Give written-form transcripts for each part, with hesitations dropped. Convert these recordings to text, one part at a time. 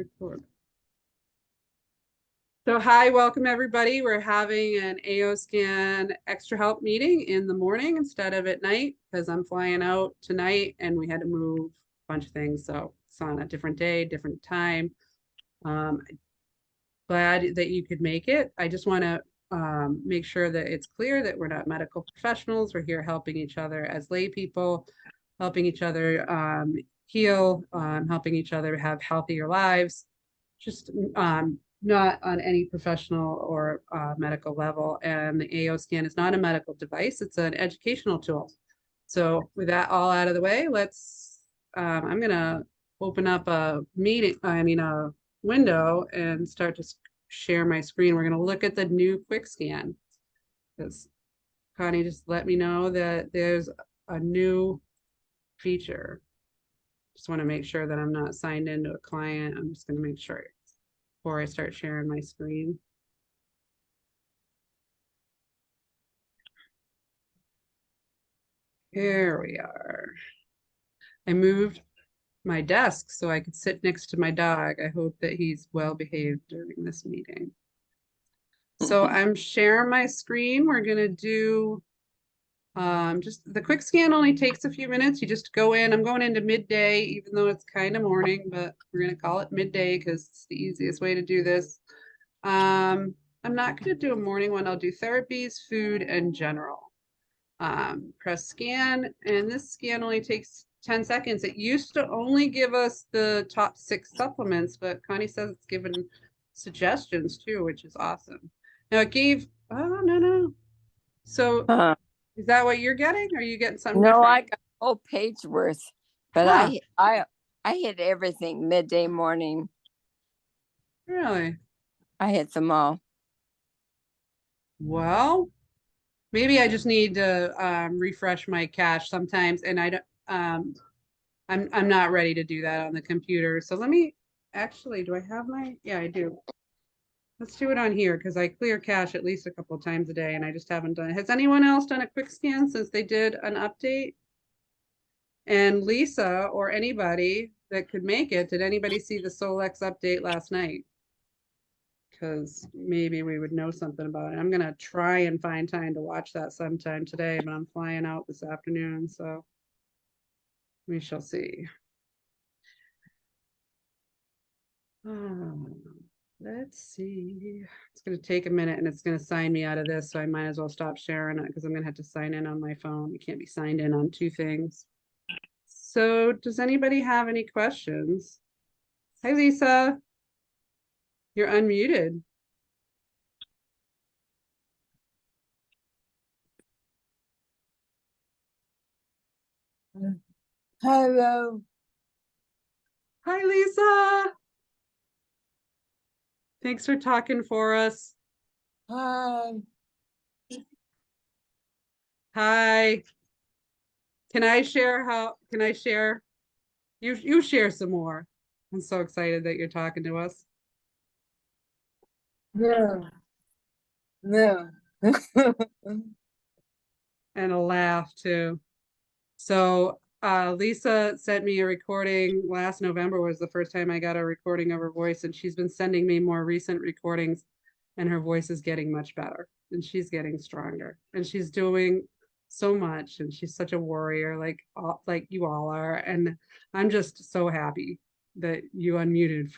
record. So hi, welcome everybody. We're having an AO scan extra help meeting in the morning instead of at night because I'm flying out tonight and we had to move a bunch of things. So it's on a different day, different time. Glad that you could make it. I just want to make sure that it's clear that we're not medical professionals. We're here helping each other as lay people, helping each other heal, helping each other have healthier lives. Just not on any professional or medical level. And the AO scan is not a medical device, it's an educational tool. So with that all out of the way, I'm gonna open up a window and start to share my screen. We're gonna look at the new quick scan. Because Connie just let me know that there's a new feature. Just wanna make sure that I'm not signed into a client. I'm just gonna make sure before I start sharing my screen. Here we are. I moved my desk so I could sit next to my dog. I hope that he's well behaved during this meeting. So I'm sharing my screen. We're gonna do just the quick scan only takes a few minutes. You just go in. I'm going into midday, even though it's kind of morning, but we're gonna call it midday because it's the easiest way to do this. I'm not going to do a morning one. I'll do therapies, food, and general. Press scan, and this scan only takes 10 seconds. It used to only give us the top 6 supplements, but Connie says it's given suggestions too, which is awesome. Now it gave, oh, no. So is that what you're getting? Are you getting something No, different? I got a whole page worth, but I hit everything midday, morning. Really? I hit them all. Well, maybe I just need to refresh my cache sometimes, and I don't. I'm not ready to do that on the computer. So let me actually. Do I have my? Yeah, I do. Let's do it on here because I clear cache at least a couple of times a day, and I just haven't done it. Has anyone else done a quick scan since they did an update? And Lisa or anybody that could make it, did anybody see the Solex update last night? Because maybe we would know something about it. I'm going to try and find time to watch that sometime today, but I'm flying out this afternoon, so we shall see. Let's see. It's going to take a minute and it's going to sign me out of this, so I might as well stop sharing it because I'm going to have to sign in on my phone. You can't be signed in on 2 things. So does anybody have any questions? Hi, Lisa. You're unmuted. Hello. Hi, Lisa. Thanks for talking for us. Hi. Hi. Can I share? You share some more. I'm so excited that you're talking to us. No. No. And a laugh too. So Lisa sent me a recording last November was the first time I got a recording of her voice, and she's been sending me more recent recordings, and her voice is getting much better and she's getting stronger and she's doing so much, and she's such a warrior like you all are, and I'm just so happy that you unmuted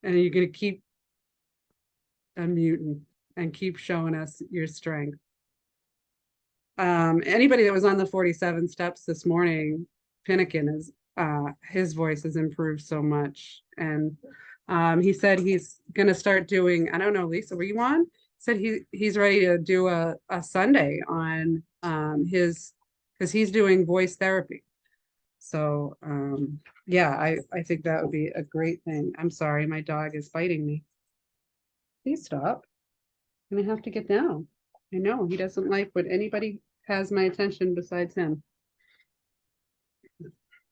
and you're going to keep unmuting and keep showing us your strength. Anybody that was on the 47 steps this morning, Pinnakin is his voice has improved so much. And he said he's gonna start doing, I don't know, Lisa, were you on? He said he's ready to do a Sunday on because he's doing voice therapy. So yeah, I think that would be a great thing. I'm sorry, my dog is biting me. Please stop. I'm gonna have to get down. I know he doesn't like when anybody has my attention besides him.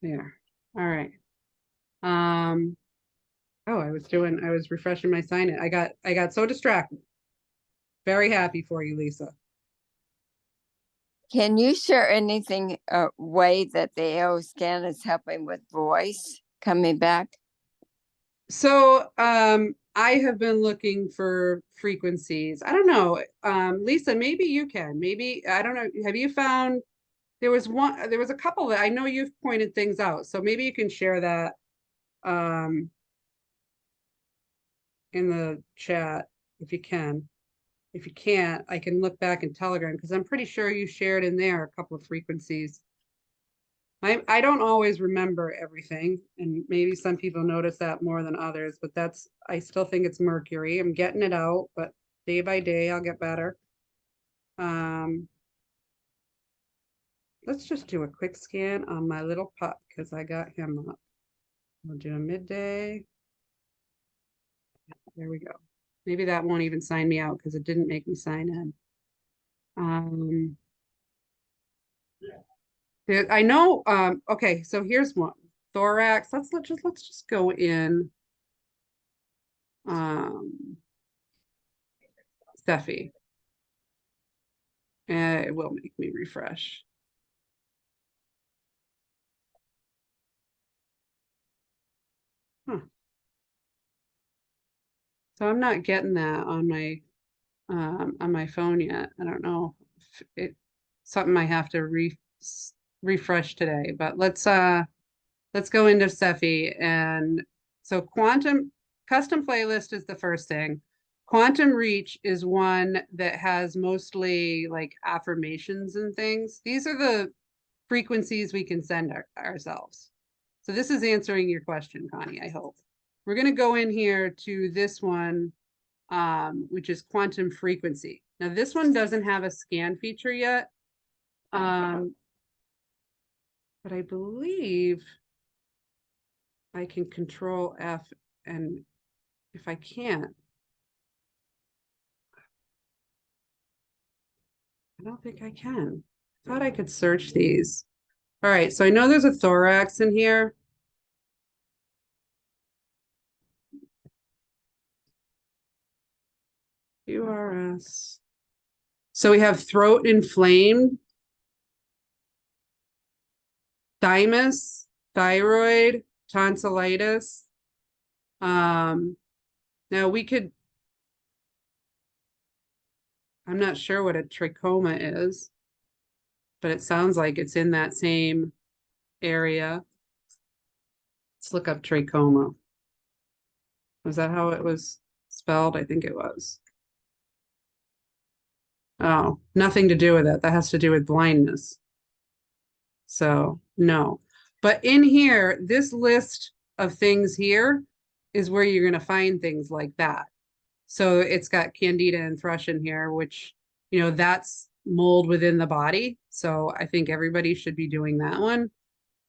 There. All right. Oh, I was refreshing my sign in. I got so distracted. Very happy for you, Lisa. Can you share anything way that the AO scan is helping with voice coming back? So I have been looking for frequencies. I don't know. Lisa, maybe you can. Maybe I don't know. Have you found there was a couple that I know you've pointed things out. So maybe you can share that um in the chat if you can. If you can't, I can look back in Telegram because I'm pretty sure you shared in there a couple of frequencies. I don't always remember everything, and maybe some people notice that more than others, but I still think it's Mercury. I'm getting it out, but day by day I'll get better. Um, let's just do a quick scan on my little pup because I got him up. We'll do a midday. There we go. Maybe that won't even sign me out because it didn't make me sign in. Um, I know, okay, so here's one. Thorax. Let's just go in um Steffi. And it will make me refresh. Huh. So I'm not getting that on my phone yet. I don't know if it something I have to refresh today, but let's go into Cephi. And so quantum custom playlist is the first thing. Quantum reach is one that has mostly like affirmations and things. These are the frequencies we can send ourselves. So this is answering your question, Connie, I hope. We're going to go in here to this one, which is quantum frequency. Now this one doesn't have a scan feature yet, but I believe I can control F, and if I can't, I don't think I can. I thought I could search these. All right, so I know there's a thorax in here. URS. So we have throat inflamed, thymus, thyroid, tonsillitis. Now we could, I'm not sure what a trachoma is, but it sounds like it's in that same area. Let's look up trachoma. Was that how it was spelled? I think it was. Oh, nothing to do with it. That has to do with blindness. So no. But in here, this list of things here is where you're going to find things like that. So it's got candida and thrush in here, which, that's mold within the body. So I think everybody should be doing that one.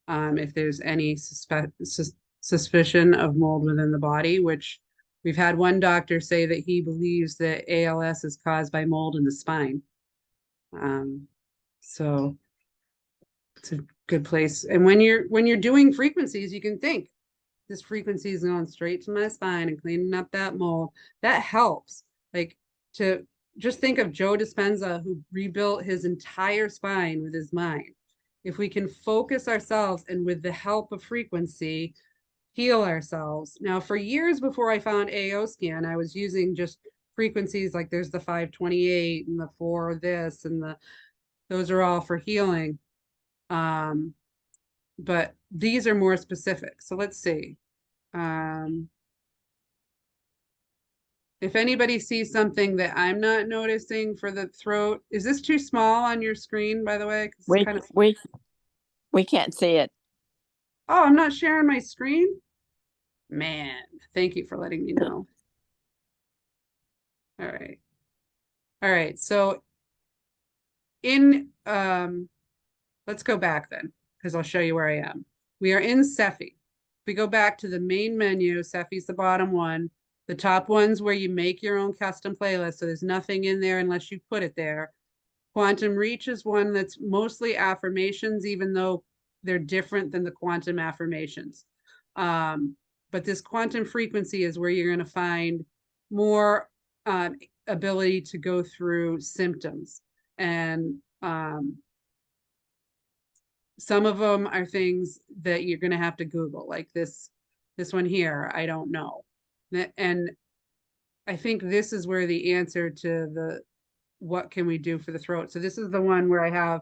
If there's any suspicion of mold within the body, which we've had one doctor say that he believes that ALS is caused by mold in the spine. So it's a good place. And when you're doing frequencies, you can think this frequency is going straight to my spine and cleaning up that mold. That helps. Like to just think of Joe Dispenza, who rebuilt his entire spine with his mind. If we can focus ourselves and with the help of frequency, heal ourselves. Now, for years before I found AO scan, I was using just frequencies like there's the 528 and the 4 this and those are all for healing. But these are more specific. So let's see. If anybody sees something that I'm not noticing for the throat, is this too small on your screen, by the way? We Kind of, we can't see it. oh, I'm not sharing my screen? Man, thank you for letting me know. All right. All right. So in let's go back then, because I'll show you where I am. We are in SEFI. We go back to the main menu. SEFI's the bottom one. The top one's where you make your own custom playlist. So there's nothing in there unless you put it there. Quantum reach is one that's mostly affirmations, even though they're different than the quantum affirmations. But this quantum frequency is where you're going to find more ability to go through symptoms. And some of them are things that you're going to have to Google, like this This one here, I don't know. And I think this is where the answer to the what can we do for the throat. So this is the one where I have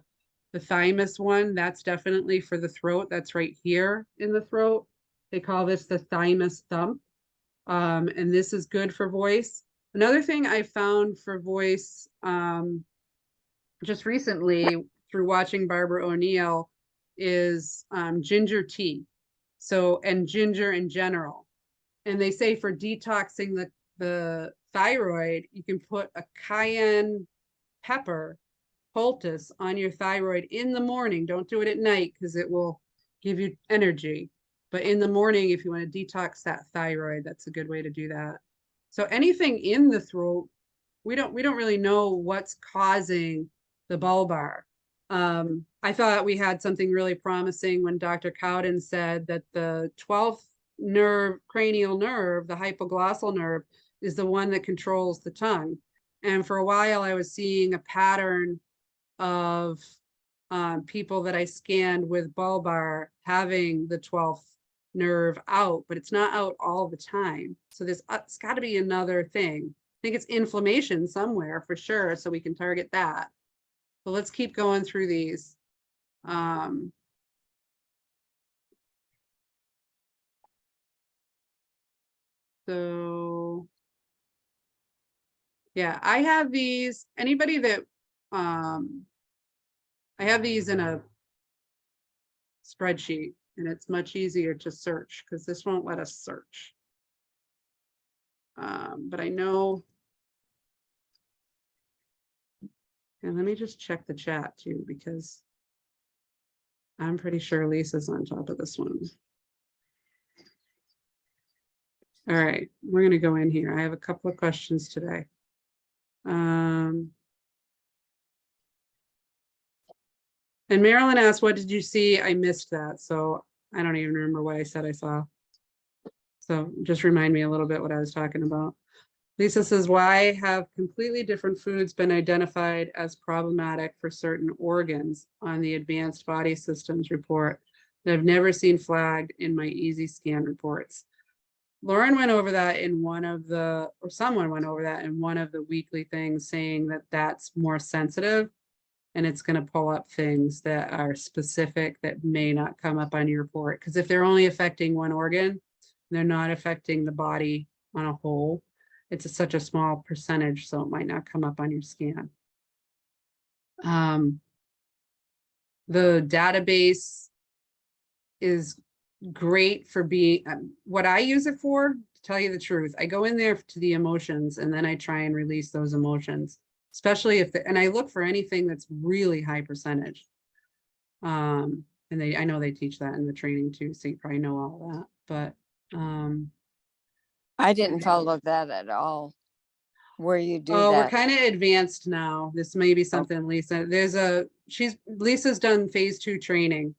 the thymus one. That's definitely for the throat. That's right here in the throat. They call this the thymus thump. And this is good for voice. Another thing I found for voice just recently through watching Barbara O'Neill is ginger tea. So, and ginger in general. And they say for detoxing the thyroid, you can put a cayenne pepper poultice on your thyroid in the morning. Don't do it at night because it will give you energy. But in the morning, if you want to detox that thyroid, that's a good way to do that. So anything in the throat, we don't really know what's causing the bulbar. I thought we had something really promising when Dr. Cowden said that the 12th nerve, cranial nerve, the hypoglossal nerve, is the one that controls the tongue. And for a while, I was seeing a pattern of people that I scanned with bulbar having the 12th nerve out, but it's not out all the time. So there's it's got to be another thing. I think it's inflammation somewhere for sure, so we can target that. But let's keep going through these. So yeah, I have these, anybody that, I have these in a spreadsheet and it's much easier to search because this won't let us search. But I know, and let me just check the chat too, because I'm pretty sure Lisa's on top of this one. All right, we're gonna go in here. I have a couple of questions today. And Marilyn asked, what did you see? I missed that. So I don't even remember what I said I saw. So just remind me a little bit what I was talking about. Lisa says, why have completely different foods been identified as problematic for certain organs on the advanced body systems report that I've never seen flagged in my easy scan reports? Lauren went over that in one of the, or someone went over that in one of the weekly things, saying that that's more sensitive and it's going to pull up things that are specific that may not come up on your report. Because if they're only affecting one organ, they're not affecting the body on a whole. It's such a small percentage, so it might not come up on your scan. The database is great for being, what I use it for, to tell you the truth, I go in there to the emotions and then I try and release those emotions, especially if, and I look for anything that's really high percentage. And I know they teach that in the training too, so you probably know all that, but I didn't follow that at all. Where you do oh, we're that. kind of advanced now. This may be something Lisa, Lisa's done phase 2 training.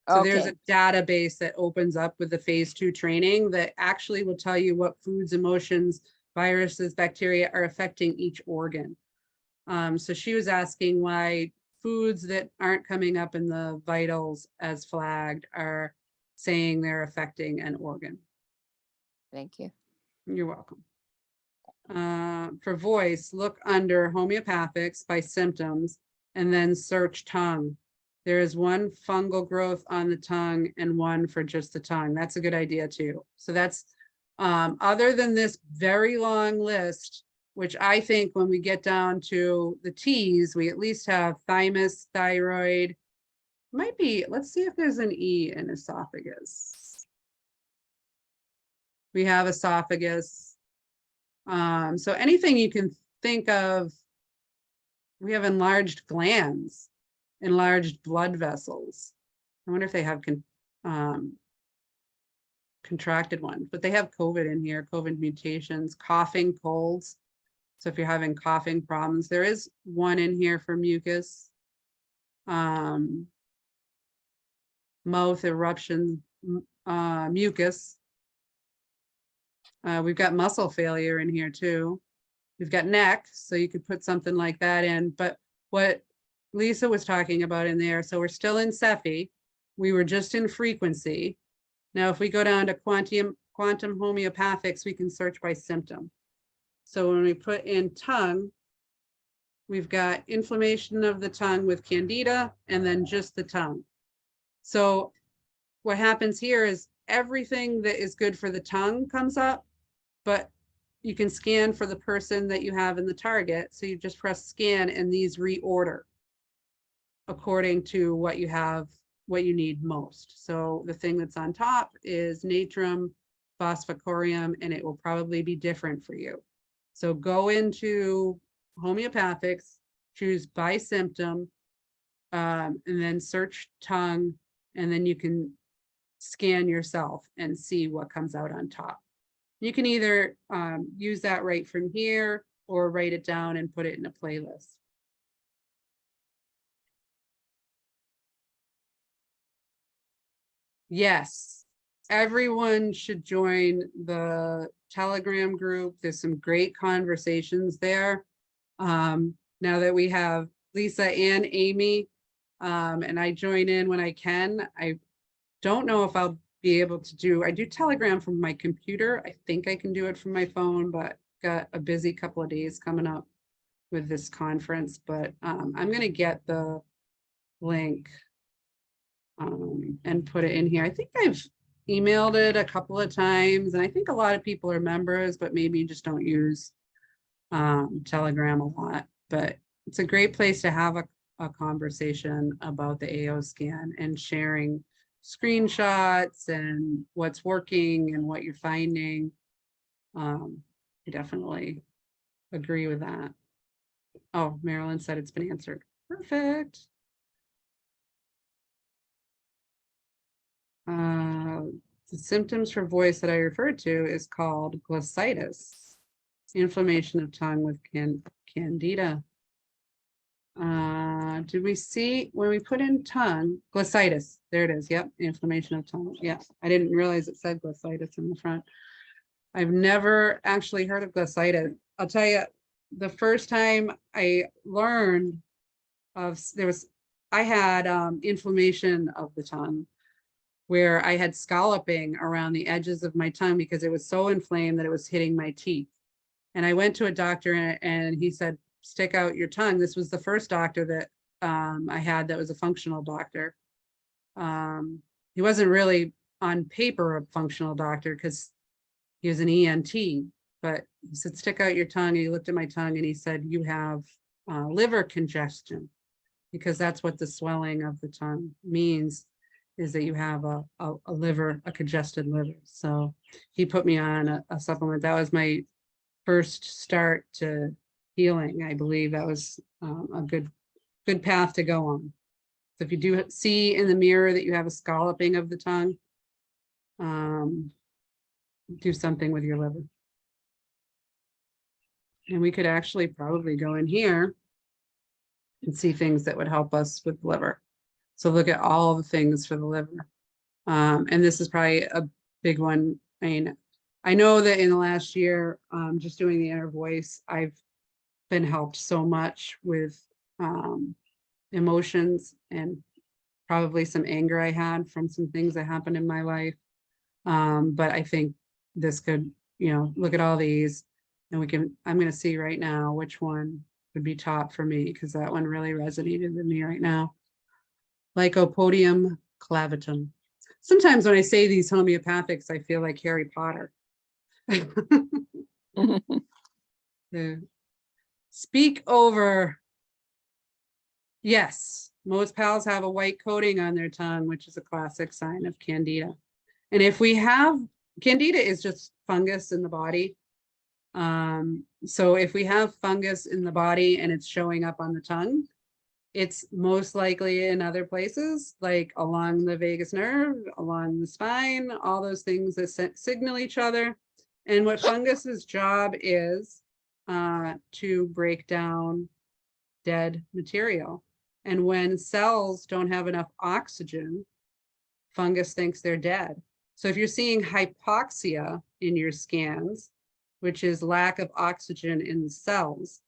So there's a database that opens up with the phase 2 training that actually will tell you what foods, emotions, viruses, bacteria are affecting each organ. So she was asking why foods that aren't coming up in the vitals as flagged are saying they're affecting an organ. Thank you. You're welcome. For voice, look under homeopathics by symptoms and then search tongue. There is one fungal growth on the tongue and one for just the tongue. That's a good idea too. So that's, other than this very long list, which I think when we get down to the T's, we at least have thymus, thyroid, might be, let's see if there's an E in esophagus. We have esophagus. So anything you can think of, we have enlarged glands, enlarged blood vessels. I wonder if they have contracted ones, but they have COVID in here, COVID mutations, coughing, colds. So if you're having coughing problems, there is one in here for mucus, mouth eruption, mucus. We've got muscle failure in here too. We've got neck, so you could put something like that in. But what Lisa was talking about in there, so we're still in SEFI. We were just in frequency. Now, if we go down to quantum homeopathics, we can search by symptom. So when we put in tongue, we've got inflammation of the tongue with candida and then just the tongue. So what happens here is everything that is good for the tongue comes up, but you can scan for the person that you have in the target. So you just press scan and these reorder according to what you have, what you need most. So the thing that's on top is natrum, phosphochorium, and it will probably be different for you. So go into homeopathics, choose by symptom, and then search tongue, and then you can scan yourself and see what comes out on top. You can either use that right from here or write it down and put it in a playlist. Yes, everyone should join the Telegram group. There's some great conversations there. Now that we have Lisa and Amy, and I join in when I can. I don't know if I'll be able to do, I do Telegram from my computer. I think I can do it from my phone, but got a busy couple of days coming up with this conference, but I'm going to get the link and put it in here. I think I've emailed it a couple of times, and I think a lot of people are members, but maybe just don't use Telegram a lot. But it's a great place to have a conversation about the AO scan and sharing screenshots and what's working and what you're finding. I definitely agree with that. Oh, Marilyn said it's been answered. Perfect. The symptoms for voice that I referred to is called glossitis, inflammation of tongue with candida. Did we see when we put in tongue, glossitis? There it is. Yep, inflammation of tongue. Yeah, I didn't realize it said glossitis in the front. I've never actually heard of glossitis. I'll tell you, the first time I learned of I had inflammation of the tongue where I had scalloping around the edges of my tongue because it was so inflamed that it was hitting my teeth. And I went to a doctor and he said, stick out your tongue. This was the first doctor that I had that was a functional doctor. He wasn't really on paper a functional doctor because he was an ENT, but he said, stick out your tongue. And he looked at my tongue and he said, you have liver congestion, because that's what the swelling of the tongue means, is that you have a liver, a congested liver. So he put me on a supplement. That was my first start to healing. I believe that was a good path to go on. So if you do see in the mirror that you have a scalloping of the tongue, do something with your liver. And we could actually probably go in here and see things that would help us with liver. So look at all the things for the liver. And this is probably a big one. I mean, I know that in the last year, just doing the inner voice, I've been helped so much with emotions and probably some anger I had from some things that happened in my life. But I think this could, look at all these and I'm going to see right now which one would be top for me, because that one really resonated with me right now. Lycopodium clavitum. Sometimes when I say these homeopathics, I feel like Harry Potter. Speak over. Yes, most pals have a white coating on their tongue, which is a classic sign of candida. And if we have, candida is just fungus in the body. So if we have fungus in the body and it's showing up on the tongue, it's most likely in other places, like along the vagus nerve, along the spine, all those things that signal each other. And what fungus's job is to break down dead material. And when cells don't have enough oxygen, fungus thinks they're dead. So if you're seeing hypoxia in your scans, which is lack of oxygen in the cells,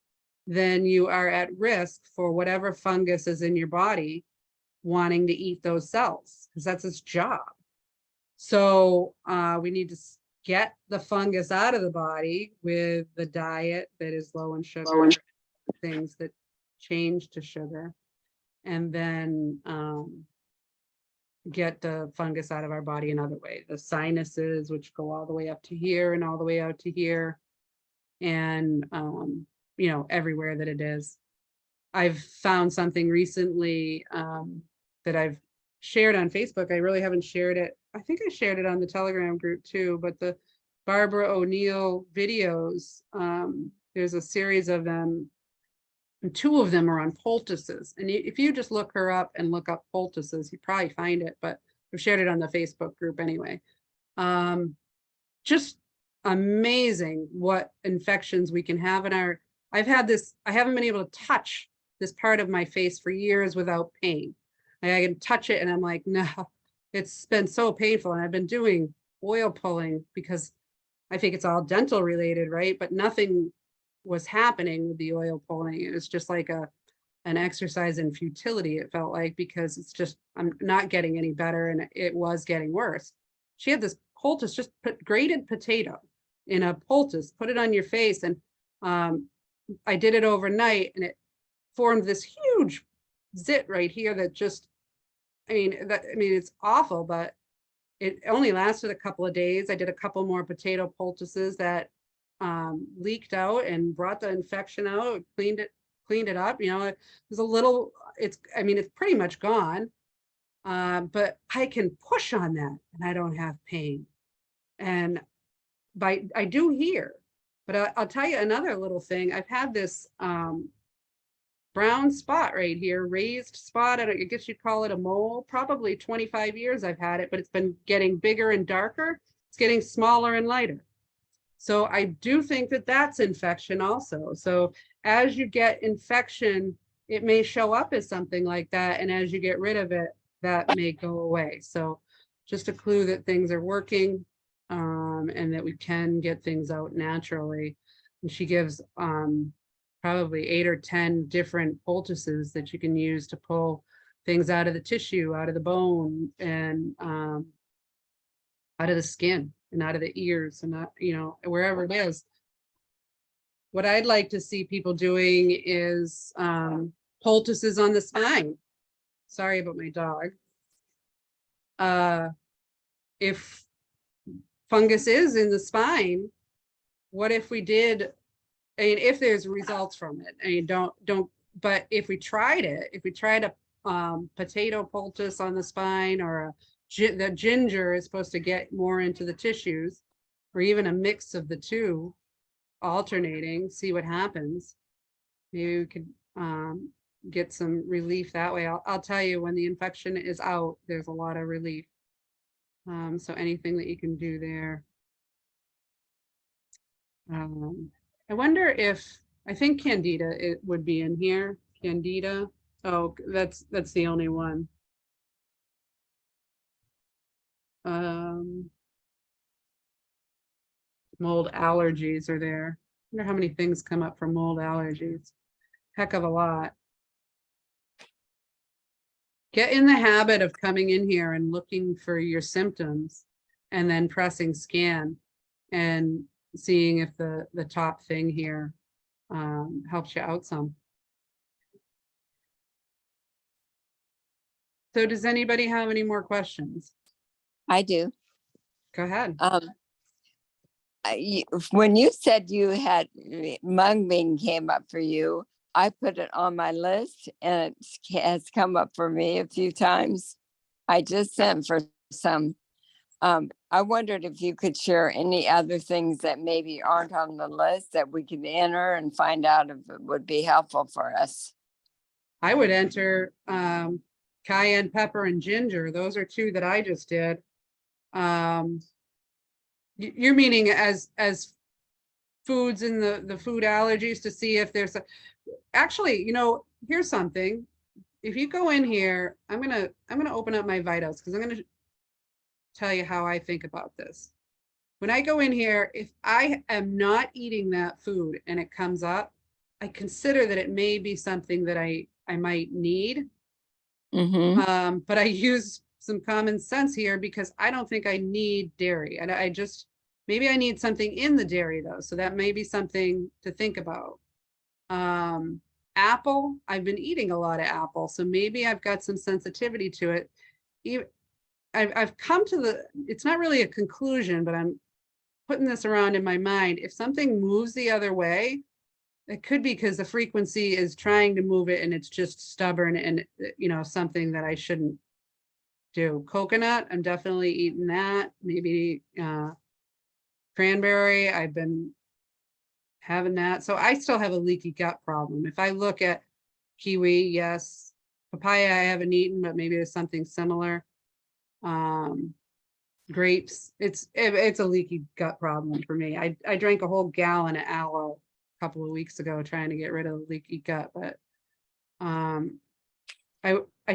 then you are at risk for whatever fungus is in your body wanting to eat those cells, because that's its job. So we need to get the fungus out of the body with the diet that is low in sugar, things that change to sugar, and then get the fungus out of our body another way. The sinuses, which go all the way up to here and all the way out to here, and you know, everywhere that it is. I've found something recently that I've shared on Facebook. I really haven't shared it. I think I shared it on the Telegram group too, but the Barbara O'Neill videos, there's a series of them, and 2 of them are on poultices. And if you just look her up and look up poultices, you probably find it, but I've shared it on the Facebook group anyway. Just amazing what infections we can have in our, I haven't been able to touch this part of my face for years without pain. I can touch it and I'm like, no, it's been so painful. And I've been doing oil pulling because I think it's all dental related, right? But nothing was happening with the oil pulling. It was just like an exercise in futility, it felt like, because it's just, I'm not getting any better and it was getting worse. She had this poultice, just put grated potato in a poultice, put it on your face, and I did it overnight and it formed this huge zit right here that just, I mean, it's awful, but it only lasted a couple of days. I did a couple more potato poultices that leaked out and brought the infection out, cleaned it up. You know, it was a little, it's pretty much gone. But I can push on that and I don't have pain. And I do here, but I'll tell you another little thing. I've had this brown spot right here, raised spot. I guess you'd call it a mole. Probably 25 years I've had it, but it's been getting bigger and darker. It's getting smaller and lighter. So I do think that that's infection also. So as you get infection, it may show up as something like that. And as you get rid of it, that may go away. So just a clue that things are working and that we can get things out naturally. And she gives probably 8 or 10 different poultices that you can use to pull things out of the tissue, out of the bone, and out of the skin and out of the ears and you know, wherever it is. What I'd like to see people doing is poultices on the spine. Sorry about my dog. If fungus is in the spine, what if we did, I mean, if there's results from it, and don't, but if we tried it, if we tried a potato poultice on the spine, or the ginger is supposed to get more into the tissues, or even a mix of the two, alternating, see what happens. Maybe we could get some relief that way. I'll tell you, when the infection is out, there's a lot of relief. So anything that you can do there. I wonder if, I think Candida, it would be in here. Candida. Oh, that's the only one. Mold allergies are there. I wonder how many things come up from mold allergies. Heck of a lot. Get in the habit of coming in here and looking for your symptoms and then pressing scan and seeing if the top thing here helps you out some. So does anybody have any more questions? I do. Go ahead. When you said you had mung bean came up for you, I put it on my list and it has come up for me a few times. I just sent for some. I wondered if you could share any other things that maybe aren't on the list that we could enter and find out if it would be helpful for us. I would enter cayenne pepper and ginger. Those are 2 that I just did. You're meaning as foods in the food allergies, to see if there's actually, you know, here's something. If you go in here, I'm gonna open up my vitals, because I'm gonna tell you how I think about this. When I go in here, if I am not eating that food and it comes up, I consider that it may be something that I might need. Mm-hmm. But I use some common sense here because I don't think I need dairy. And I just, maybe I need something in the dairy though. So that may be something to think about. Apple, I've been eating a lot of apple, so maybe I've got some sensitivity to it. I've come to it's not really a conclusion, but I'm putting this around in my mind. If something moves the other way, it could be because the frequency is trying to move it and it's just stubborn and, something that I shouldn't do. Coconut, I'm definitely eating that. Maybe cranberry, I've been having that. So I still have a leaky gut problem. If I look at kiwi, yes. Papaya I haven't eaten, but maybe there's something similar. Grapes, it's a leaky gut problem for me. I drank a whole gallon of aloe a couple of weeks ago trying to get rid of the leaky gut, but I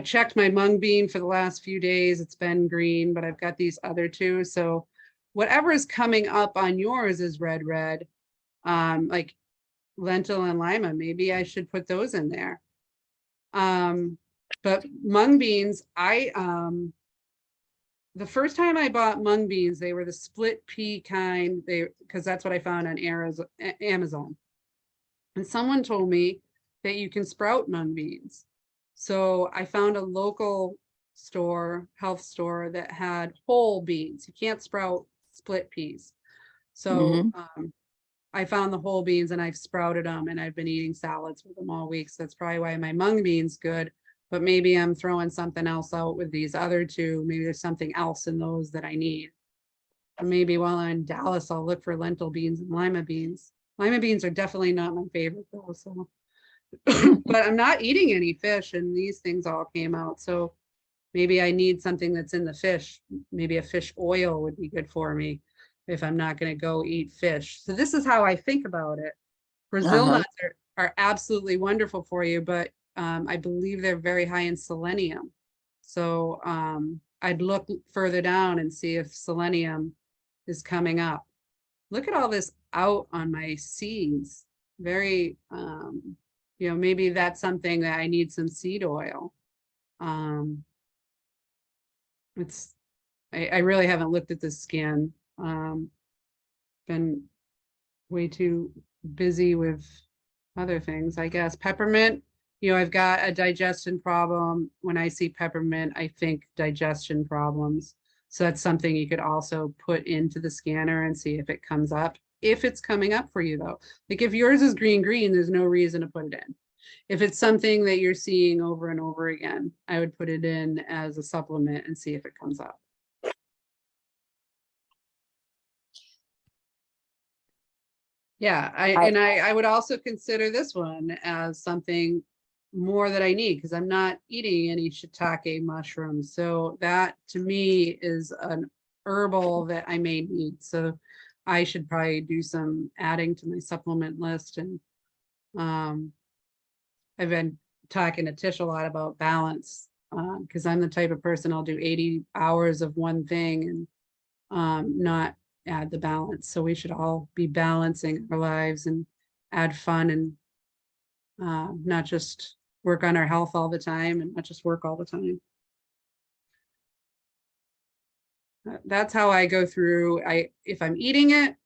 checked my mung bean for the last few days. It's been green, but I've got these other two. So whatever is coming up on yours is red, like lentil and lima. Maybe I should put those in there. But mung beans, the first time I bought mung beans, they were the split pea kind, because that's what I found on Amazon. And someone told me that you can sprout mung beans. So I found a local store, health store, that had whole beans. You can't sprout split peas. So I found the whole beans and I've sprouted them and I've been eating salads with them all week. So that's probably why my mung beans good. But maybe I'm throwing something else out with these other two. Maybe there's something else in those that I need. Or maybe while I'm in Dallas, I'll look for lentil beans and lima beans. Lima beans are definitely not my favorite though. So, but I'm not eating any fish and these things all came out. So maybe I need something that's in the fish. Maybe a fish oil would be good for me if I'm not going to go eat fish. So this is how I think about it. Brazil nuts are absolutely wonderful for you, but I believe they're very high in selenium. So I'd look further down and see if selenium is coming up. Look at all this out on my seeds. Very, maybe that's something that I need some seed oil. I really haven't looked at the skin. Been way too busy with other things, I guess. Peppermint, I've got a digestion problem. When I see peppermint, I think digestion problems. So that's something you could also put into the scanner and see if it comes up. If it's coming up for you though, like if yours is green, there's no reason to put it in. If it's something that you're seeing over and over again, I would put it in as a supplement and see if it comes up. Yeah, I would also consider this one as something more that I need because I'm not eating any shiitake mushrooms. So that to me is an herbal that I may need. So I should probably do some adding to my supplement list. And I've been talking to Tish a lot about balance because I'm the type of person I'll do 80 hours of one thing and not add the balance. So we should all be balancing our lives and add fun and not just work on our health all the time and not just work all the time. That's how I go through. If I'm eating it,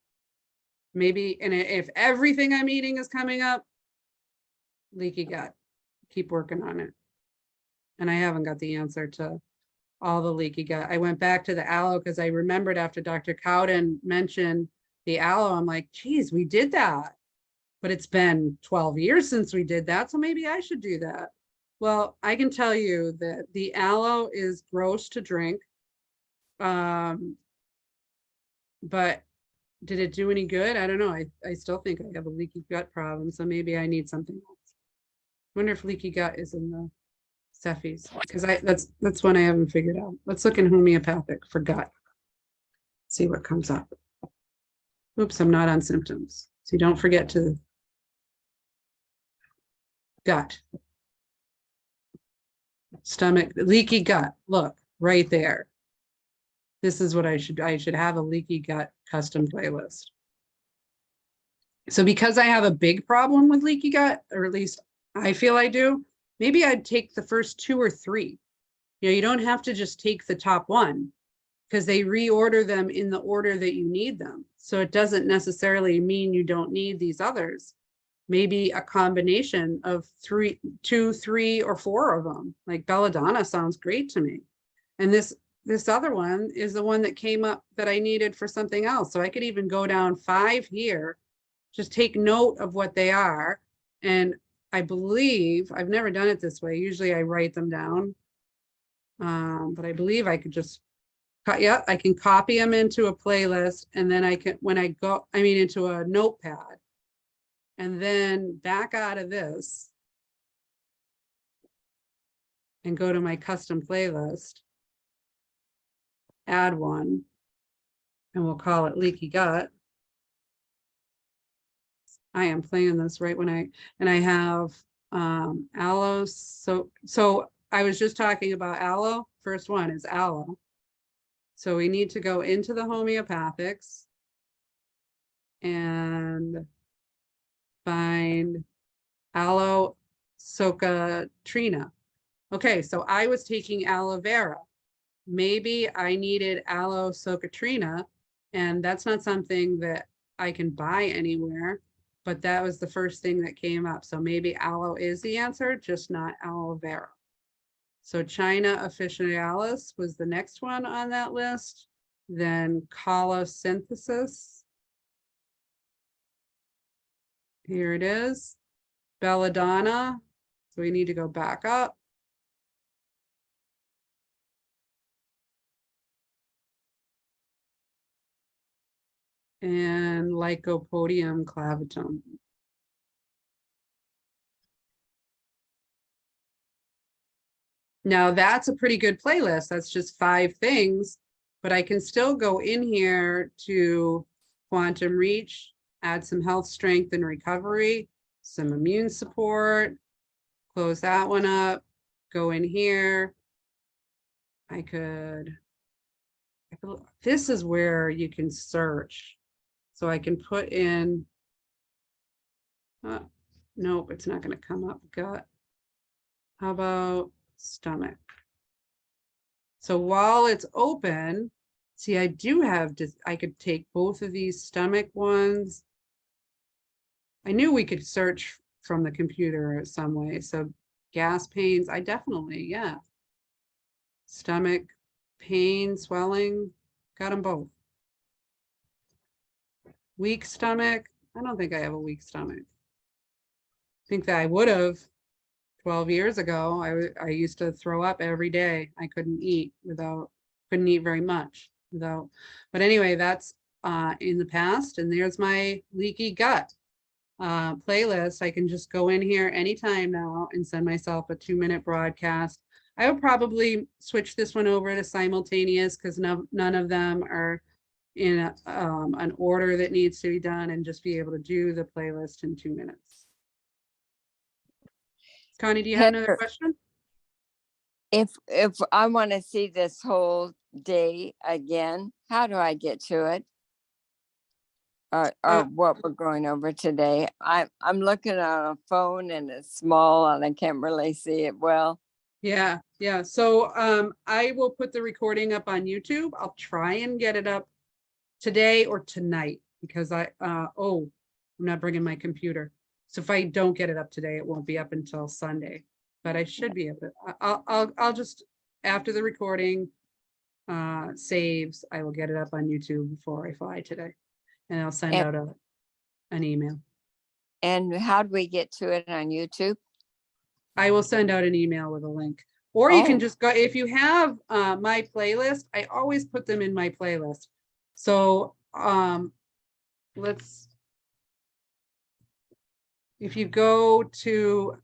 maybe, and if everything I'm eating is coming up, leaky gut, keep working on it. And I haven't got the answer to all the leaky gut. I went back to the aloe because I remembered after Dr. Cowden mentioned the aloe, I'm like, geez, we did that. But it's been 12 years since we did that. So maybe I should do that. Well, I can tell you that the aloe is gross to drink. But did it do any good? I don't know. I still think I have a leaky gut problem. So maybe I need something else. I wonder if leaky gut is in the SEFIs because that's one I haven't figured out. Let's look in homeopathic for gut. See what comes up. Oops, I'm not on symptoms. So don't forget to gut. Stomach, leaky gut. Look, right there. This is what I should have a leaky gut custom playlist. So because I have a big problem with leaky gut, or at least I feel I do, maybe I'd take the first 2 or 3 you don't have to just take the top one, because they reorder them in the order that you need them. So it doesn't necessarily mean you don't need these others. Maybe a combination of two, three, or four of them. Like belladonna sounds great to me. And this other one is the one that came up that I needed for something else. So I could even go down 5 here, just take note of what they are. And I believe, I've never done it this way. Usually I write them down. But I believe I could just yeah, I can copy them into a playlist, and then I can, when I go, I mean, into a notepad, and then back out of this and go to my custom playlist, add one, and we'll call it Leaky Gut. I am playing this right when and I have aloe. So I was just talking about aloe. First one is aloe. So we need to go into the homeopathics and find aloe socatrina. Okay, so I was taking aloe vera. Maybe I needed aloe socatrina, and that's not something that I can buy anywhere, but that was the first thing that came up. So maybe aloe is the answer, just not aloe vera. So China officinalis was the next one on that list. Then colosynthesis. Here it is. Belladonna. So we need to go back up. And Lycopodium clavatum. Now that's a pretty good playlist. That's just 5 things, but I can still go in here to quantum reach, add some health, strength, and recovery, some immune support, close that one up, go in here. I could, this is where you can search. So I can put in, nope, it's not going to come up. Gut. How about stomach? So while it's open, see, I do have, I could take both of these stomach ones. I knew we could search from the computer some way. So gas pains, I definitely, yeah. Stomach pain, swelling, got them both. Weak stomach, I don't think I have a weak stomach. I think that I would have 12 years ago. I used to throw up every day. I couldn't eat very much without, but anyway, that's in the past. And there's my leaky gut playlist. I can just go in here anytime now and send myself a 2-minute broadcast. I would probably switch this one over to simultaneous because none of them are in an order that needs to be done, and just be able to do the playlist in 2 minutes. Connie, do you have another question? If I want to see this whole day again, how do I get to it? Or what we're going over today? I'm looking on a phone and it's small and I can't really see it well. Yeah. So I will put the recording up on YouTube. I'll try and get it up today or tonight because I'm not bringing my computer. So if I don't get it up today, it won't be up until Sunday. But I should be able to. I'll just, after the recording saves, I will get it up on YouTube before I fly today, and I'll send out an email. And how do we get to it on YouTube? I will send out an email with a link, or you can just go, if you have my playlist, I always put them in my playlist. So if you go to,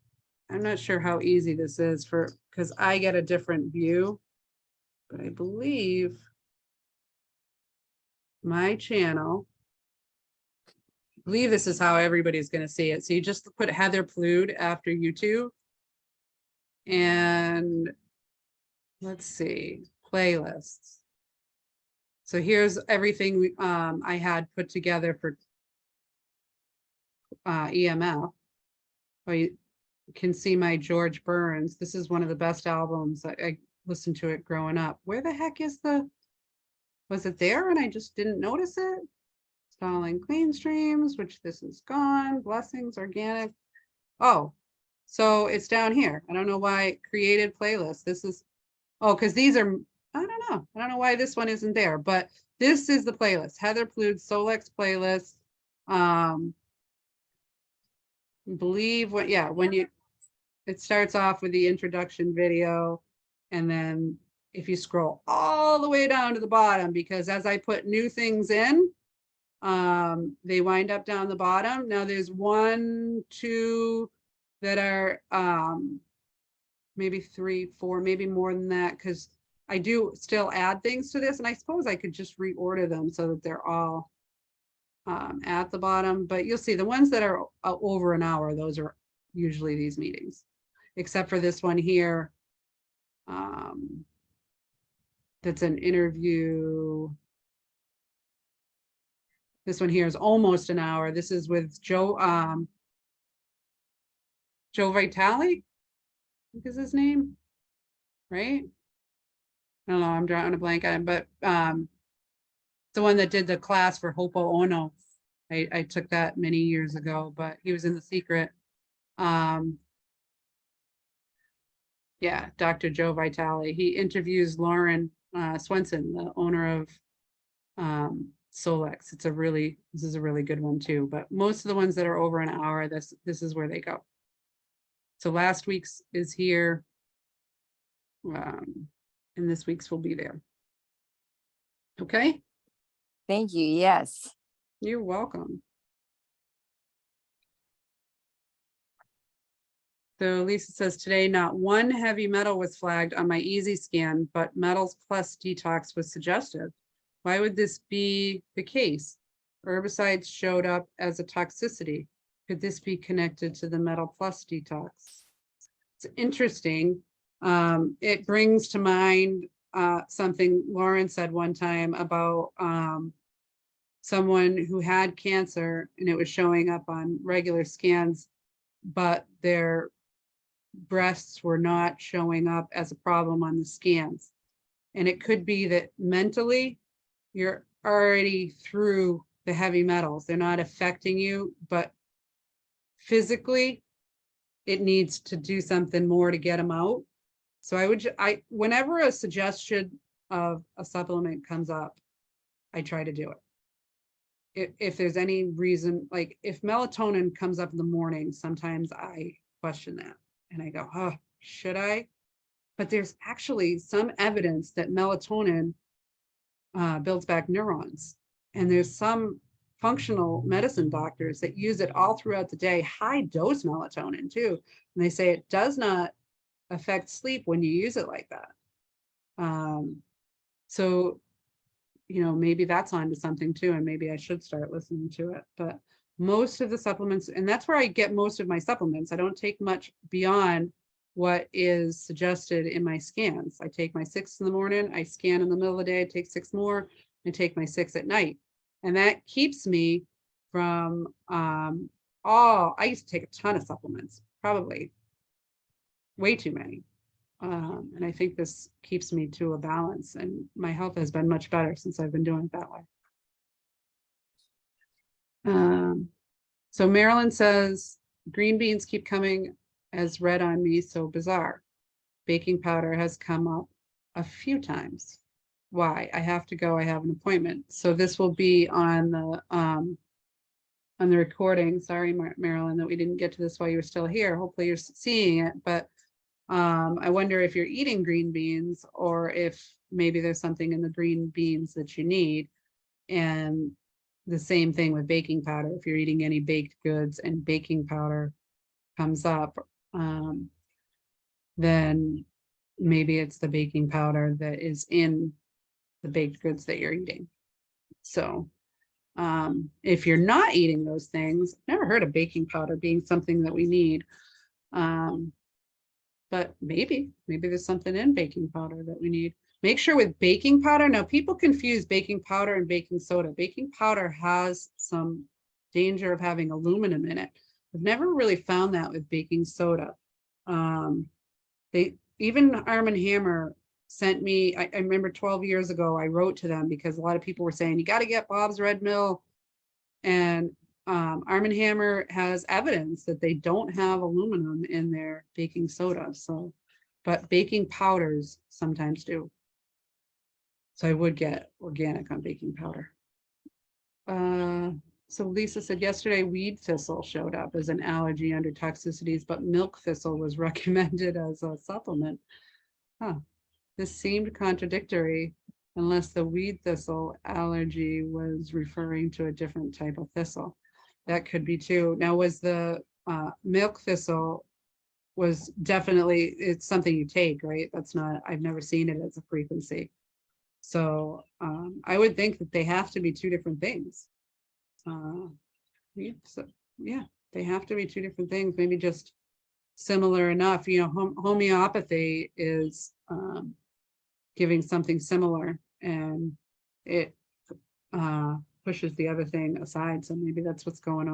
I'm not sure how easy this is because I get a different view, but I believe my channel, I believe this is how everybody's going to see it. So you just put Heather Plude after YouTube, and let's see, playlists. So here's everything I had put together for EMF. You can see my George Burns. This is one of the best albums. listened to it growing up. Where the heck is was it there and I just didn't notice it? Installing clean streams, which this is gone. Blessings, organic. Oh, so it's down here. I don't know why created playlist. This is, oh, because these are, I don't know. I don't know why this one isn't there, but this is the playlist. Heather Plude's Solex playlist. Believe what, yeah, when you, it starts off with the introduction video. And then if you scroll all the way down to the bottom, because as I put new things in, they wind up down the bottom. Now there's 1, 2 that are maybe 3, 4, maybe more than that, because I do still add things to this, and I suppose I could just reorder them so that they're all at the bottom. But you'll see the ones that are over an hour, those are usually these meetings, except for this one here. That's an interview. This one here is almost an hour. This is with Joe Vitale, I think is his name, right? I don't know, I'm drawing a blank on him, but the one that did the class for Hopo Ono. I took that many years ago, but he was in The Secret. Yeah, Dr. Joe Vitale. He interviews Lauren Swenson, the owner of Solex. This is a really good one too, but most of the ones that are over an hour, this is where they go. So last week's is here, and this week's will be there. Okay, Thank you. Yes. you're welcome. So Lisa says today, not one heavy metal was flagged on my easy scan, but metals plus detox was suggested. Why would this be the case? Herbicides showed up as a toxicity. Could this be connected to the metal plus detox? It's interesting. It brings to mind something Lauren said one time about someone who had cancer and it was showing up on regular scans, but their breasts were not showing up as a problem on the scans. And it could be that mentally you're already through the heavy metals. They're not affecting you, but physically it needs to do something more to get them out. So whenever a suggestion of a supplement comes up, I try to do it. If there's any reason, like if melatonin comes up in the morning, sometimes I question that and I go, oh, should I? But there's actually some evidence that melatonin builds back neurons. And there's some functional medicine doctors that use it all throughout the day, high dose melatonin too. And they say it does not affect sleep when you use it like that. So, you know, maybe that's onto something too, and maybe I should start listening to it. But most of the supplements, and that's where I get most of my supplements. I don't take much beyond what is suggested in my scans. I take my 6 in the morning, I scan in the middle of the day, I take 6 more, and take my 6 at night. And that keeps me from, I used to take a ton of supplements, probably way too many. And I think this keeps me to a balance, and my health has been much better since I've been doing it that way. So Marilyn says, green beans keep coming as red on me, so bizarre. Baking powder has come up a few times. Why? I have to go, I have an appointment. So this will be on the recording. Sorry, Marilyn, that we didn't get to this while you were still here. Hopefully you're seeing it, but I wonder if you're eating green beans or if maybe there's something in the green beans that you need. And the same thing with baking powder. If you're eating any baked goods and baking powder comes up, then maybe it's the baking powder that is in the baked goods that you're eating. So if you're not eating those things, I've never heard of baking powder being something that we need. But maybe there's something in baking powder that we need. Make sure with baking powder, now people confuse baking powder and baking soda. Baking powder has some danger of having aluminum in it. I've never really found that with baking soda. Even Arm & Hammer sent me, I remember 12 years ago, I wrote to them because a lot of people were saying, you got to get Bob's Red Mill. And Arm & Hammer has evidence that they don't have aluminum in their baking soda. So, but baking powders sometimes do. So I would get organic on baking powder. So Lisa said yesterday weed thistle showed up as an allergy under toxicities, but milk thistle was recommended as a supplement. Huh. This seemed contradictory unless the weed thistle allergy was referring to a different type of thistle. That could be too. Now, was the milk thistle was definitely, it's something you take, right? That's not, I've never seen it as a frequency. So I would think that they have to be two different things. So, yeah, they have to be two different things, maybe just similar enough. You know, homeopathy is giving something similar, and it pushes the other thing aside. So maybe that's what's going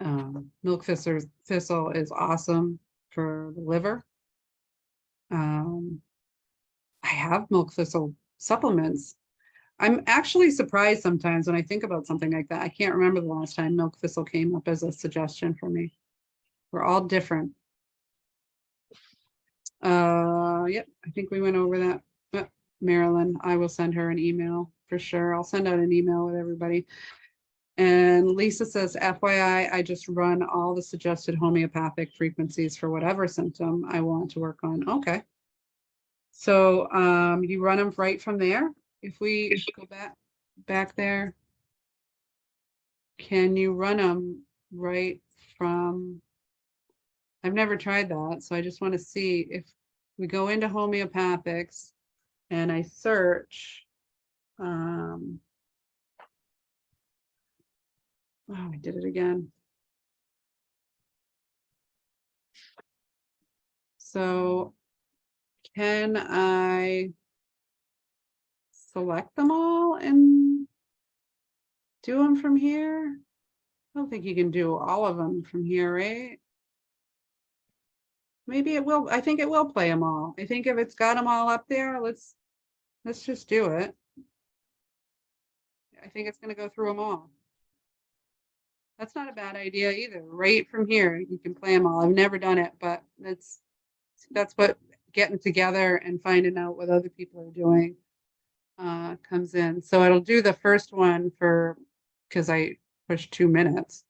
on. Milk thistle is awesome for the liver. I have milk thistle supplements. I'm actually surprised sometimes when I think about something like that. I can't remember the last time milk thistle came up as a suggestion for me. We're all different. Yep, I think we went over that. Marilyn, I will send her an email for sure. I'll send out an email with everybody. And Lisa says, FYI, I just run all the suggested homeopathic frequencies for whatever symptom I want to work on. Okay. So you run them right from there. If we go back there, can you run them right from, I've never tried that. So I just want to see if we go into homeopathics and I search, oh, I did it again. So can I select them all and do them from here? I don't think you can do all of them from here, right? Maybe it will. I think it will play them all. I think if it's got them all up there, let's just do it. I think it's going to go through them all. That's not a bad idea either. Right from here, you can play them all. I've never done it, but that's what getting together and finding out what other people are doing comes in. So it'll do the first one because I pushed 2 minutes.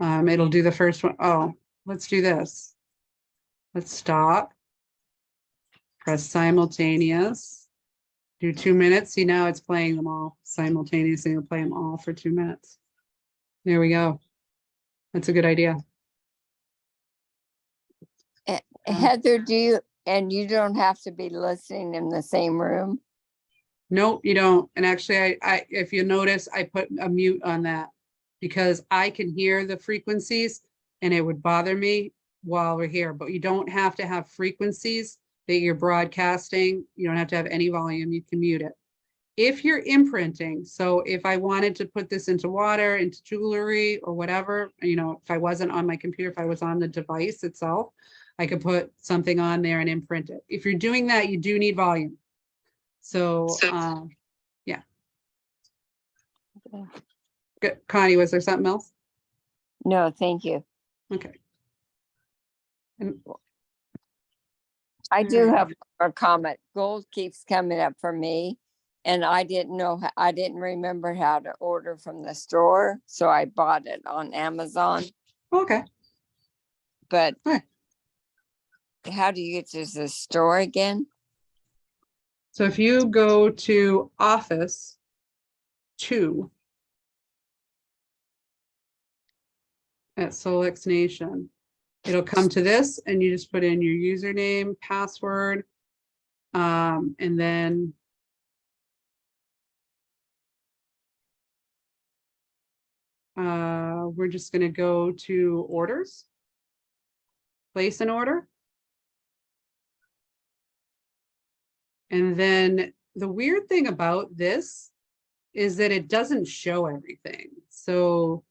It'll do the first one. Oh, let's do this. Let's stop. Press simultaneous. Do 2 minutes. See, now it's playing them all simultaneously. It'll play them all for 2 minutes. There we go. That's a good idea. Heather, and you don't have to be listening in the same room? Nope, you don't. And actually, I if you notice, I put a mute on that because I can hear the frequencies and it would bother me while we're here. But you don't have to have frequencies that you're broadcasting. You don't have to have any volume. You can mute it. If you're imprinting, so if I wanted to put this into water, into jewelry or whatever, you know, if I wasn't on my computer, if I was on the device itself, I could put something on there and imprint it. If you're doing that, you do need volume. So, yeah. Okay. Good. Connie, was there something else? No, thank you. Okay. And I do right. have a comment. Gold keeps coming up for me, and I didn't remember how to order from the store, so I bought it on Amazon. Okay. But All right. how do you get to the store again? So if you go to Office 2 at Solex Nation, it'll come to this and you just put in your username, password, and then we're just going to go to orders, place an order. And then the weird thing about this is that it doesn't show everything. So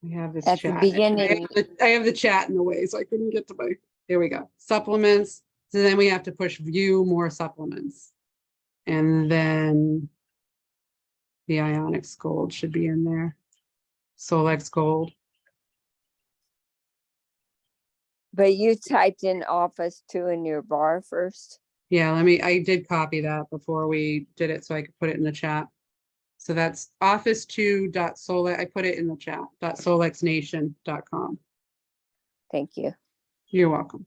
I have this At the chat. beginning. I have the chat in the way, so I couldn't get to my, there we go. Supplements. So then we have to push view more supplements. And then the Ionics Gold should be in there. Solex Gold. But you typed in office 2 in your bar first. Yeah, I did copy that before we did it so I could put it in the chat. So that's office2.solex, I put it in the chat, .solexnation.com. Thank you. You're welcome.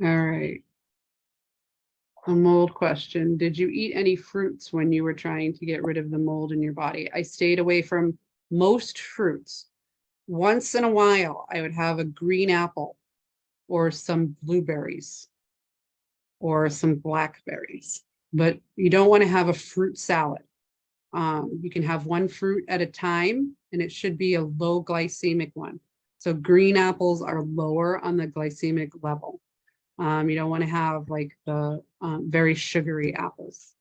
All right. A mold question. Did you eat any fruits when you were trying to get rid of the mold in your body? I stayed away from most fruits. Once in a while, I would have a green apple or some blueberries or some blackberries, but you don't want to have a fruit salad. You can have one fruit at a time, and it should be a low glycemic one. So green apples are lower on the glycemic level. You don't want to have like the very sugary apples.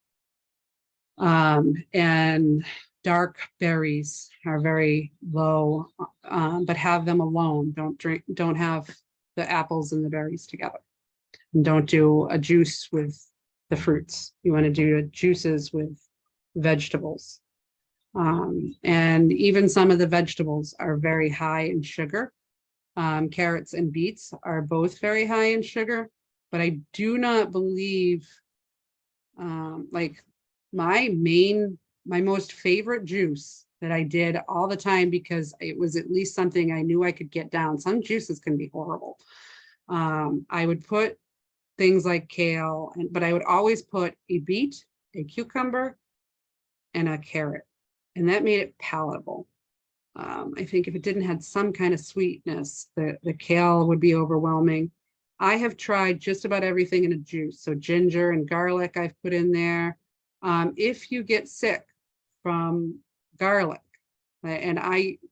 And dark berries are very low, but have them alone. Don't have the apples and the berries together. And don't do a juice with the fruits. You want to do juices with vegetables. And even some of the vegetables are very high in sugar. Carrots and beets are both very high in sugar, but I do not believe, like my most favorite juice that I did all the time, because it was at least something I knew I could get down. Some juices can be horrible. I would put things like kale, but I would always put a beet, a cucumber, and a carrot, and that made it palatable. I think if it didn't have some kind of sweetness, the kale would be overwhelming. I have tried just about everything in a juice. So ginger and garlic I've put in there. If you get sick from garlic, and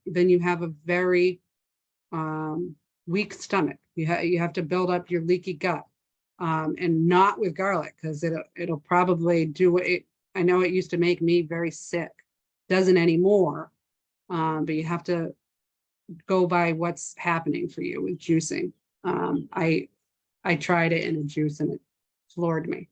then you have a very weak stomach. You have to build up your leaky gut, and not with garlic, because it'll probably do it. I know it used to make me very sick. Doesn't anymore. But you have to go by what's happening for you with juicing. I tried it in a juice and it floored me.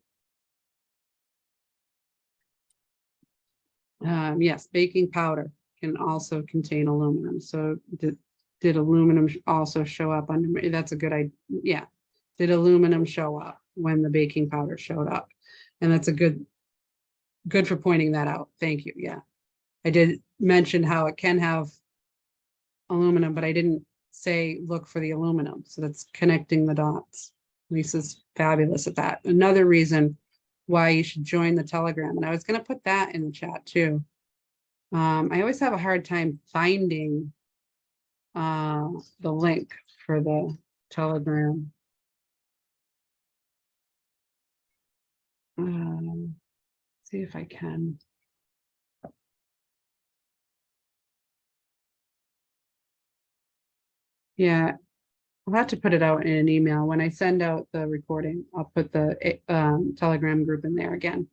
Yes, baking powder can also contain aluminum. So did aluminum also show up under me? That's a good idea. Yeah. Did aluminum show up when the baking powder showed up? And that's a good for pointing that out. Thank you. Yeah. I did mention how it can have aluminum, but I didn't say look for the aluminum. So that's connecting the dots. Lisa's fabulous at that. Another reason why you should join the Telegram. And I was going to put that in the chat too. I always have a hard time finding the link for the Telegram. See if I can. Yeah, I'll have to put it out in an email. When I send out the recording, I'll put the Telegram group in there again.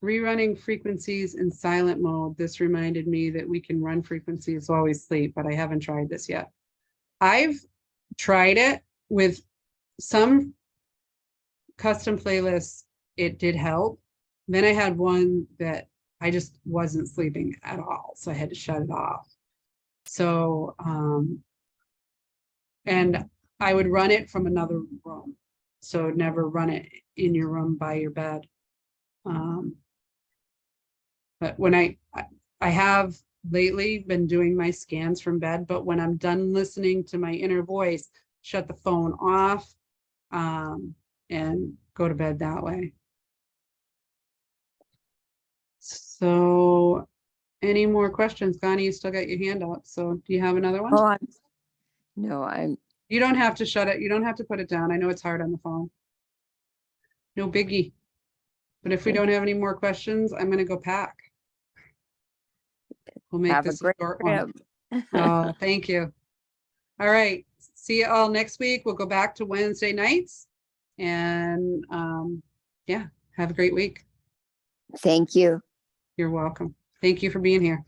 Rerunning frequencies in silent mode. This reminded me that we can run frequencies while we sleep, but I haven't tried this yet. I've tried it with some custom playlists. It did help. Then I had one that I just wasn't sleeping at all, so I had to shut it off. So, and I would run it from another room. So never run it in your room by your bed. But when I have lately been doing my scans from bed, but when I'm done listening to my inner voice, shut the phone off, and go to bed that way. So any more questions? Connie, you still got your hand up. So do you have another one? Oh, You don't have to shut it. You don't have to put it down. I know it's hard on the phone. No biggie. But if we don't have any more questions, I'm going to go pack. We'll make this a short one. Oh, thank you. All right. See you all next week. We'll go back to Wednesday nights. And yeah, have a great week. Thank you. You're welcome. Thank you for being here.